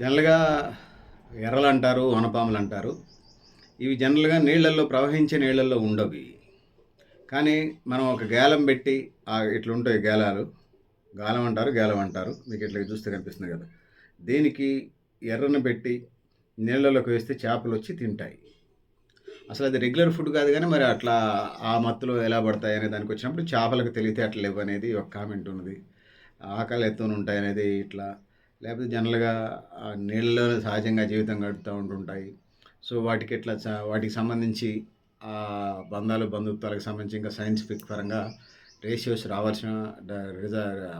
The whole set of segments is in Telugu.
జనరల్‌గా ఎర్రలంటారు, వానపాములంటారు. ఇవి జనరల్‌గా నీళ్ళల్లో ప్రవహించే నీళ్ళల్లో ఉండవి. కానీ మనం ఒక గేలం బెట్టి ఇట్లుంటాయి గేలాలు. గాలం అంటారు, గేలం అంటారు. మీకిట్లా చూస్తే కనిపిస్తుంది గదా! దీనికి ఎర్రన బెట్టి నీళ్ళలోకి వేస్తే చేపలొచ్చి తింటాయి. అసలది రెగ్యులర్ ఫుడ్ కాదు గానీ, మరి అట్లా ఆ మత్తులో ఎలా పడతాయనే దానికొచ్చినప్పుడు చేపలకు తెలివితేటలు లేవనేది ఒక కామెంట్ ఉన్నది. ఆకలెత్తోనుంటాయనేది ఇట్లా. లేకపోతే జనరల్‌గా నీళ్ళలోనే సహజంగా జీవితం గడుపుతా ఉంటుంటాయి. సో, వాటికి సంబంధించి బంధాలు, బంధుత్వాలకు సంబంధించి ఇంకా సైంటిఫిక్ పరంగా రేషియోస్ రావాల్సిన డ రిజ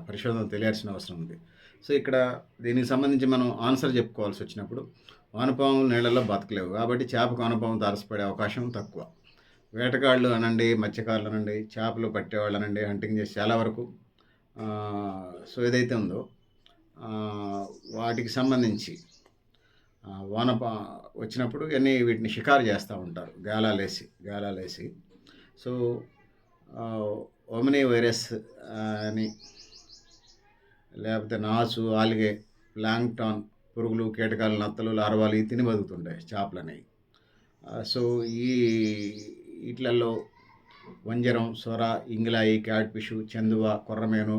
పరిశోధనలు తెలియాల్సిన అవసరం ఉంది. సో, ఇక్కడ దీనికి సంబంధించి మనం ఆన్సర్ చెప్పుకోవాల్సొచ్చినప్పుడు వానపాములు నీళ్ళలో బతకలేవు. కాబట్టి చేపకు వానపాము తారసపడే అవకాశం తక్కువ. వేటగాళ్ళు అనండి, మత్స్యకారులు అనండి, చేపలు పట్టేవాళ్ళనండి, హంటింగ్ చేసి చాలా వరకు సో, ఏదైతే ఉందో వాటికి సంబంధించి వానపా వచ్చినప్పుడు వీటిని షికారు చేస్తా ఉంటారు. గాలాలేసి. సో, ఒమినీ వైరస్ అని లేకపోతే నాచు, ఆల్గే, ప్లాంక్టాన్ పురుగులు, కీటకాలు, నత్తలు, లార్వాలు ఇవి తిని బతుకుతుంటాయి చేపలనేవి. సో, ఈ ఈట్లల్లో వంజరం, సొర, ఇంగిలాయి, క్యాట్ ఫిషు, చెందువ, కొర్రమీను,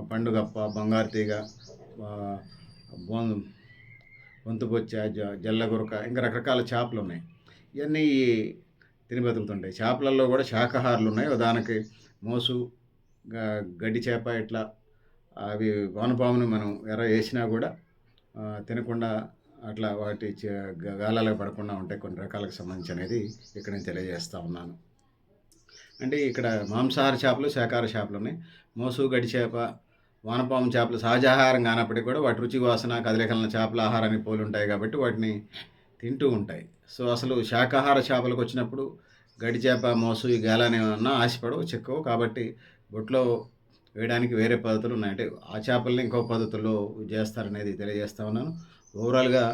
పండుగప్ప, బంగారు తీగ, ఆహ్, బొం బొంతుబొచ్చ, జల్లగురక ఇంకా రకరకాల చేపలున్నాయి. ఇయన్నీ తిని బతుకుతుంటాయి. చేపలలో గూడా శాకాహారులున్నాయి. ఉదాహరణకి మోసు, గ గడ్డి చేప ఇట్లా అవి వానపాముని మనం ఏసినా గూడా తినకుండా అట్లా వాటి గాలాలకు పడకుండా ఉంటాయి కొన్ని రకాలకు సంబంధించనేది ఇక్కడ నేను తెలియజేస్తా ఉన్నాను. అంటే ఇక్కడ మాంసాహార చేపలు, శాకాహార చేపలున్నాయి. మోసు, గడ్డి చేప, వానపాము చేపలు సహజాహారం కానప్పటికి కూడా వాటి రుచి, వాసన, కదలికలను చేపల ఆహారానికి పోలుంటాయి కాబట్టి వాటిని తింటూ ఉంటాయి. సో, అసలు శాకాహార చేపలకొచ్చినప్పుడు గడ్డి చేప, మోసు ఈ గాలానేమన్నా ఆశపడవు, చిక్కవు. కాబట్టి బొట్లో వేయడానికి వేరే పద్ధతులున్నాయి. అంటే ఆ చేపల్ని ఇంకో పద్ధతుల్లో చేస్తారనేది తెలియజేస్తా ఉన్నాను. ఓవరాల్‌గా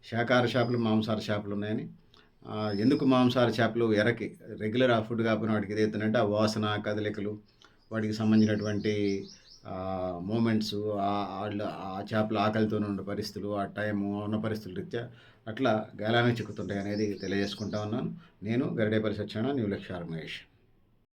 శాకాహార చేపలు, మాంసాహార చేపలున్నాయని. ఎందుకు మాంసాహార చేపలు ఎరకి రెగ్యులర్ ఫుడ్ కాకపోయినా వాటికి ఇదైతుందంటే ఆ వాసన, కదలికలు, వాటికి సంబంధించినటువంటి మూమెంట్సు, ఆ చేపల ఆకలితోనే ఉండే పరిస్థితులు, ఆ టైము ఉన్న పరిస్థితుల రీత్యా అట్లా గాలానికి చిక్కుతుంటాయనేది తెలియజేసుకుంటా ఉన్నాను. నేను గరిడేపల్లి సత్యనారాయణ, న్యూ లక్ష్య ఆర్గనైజేషన్.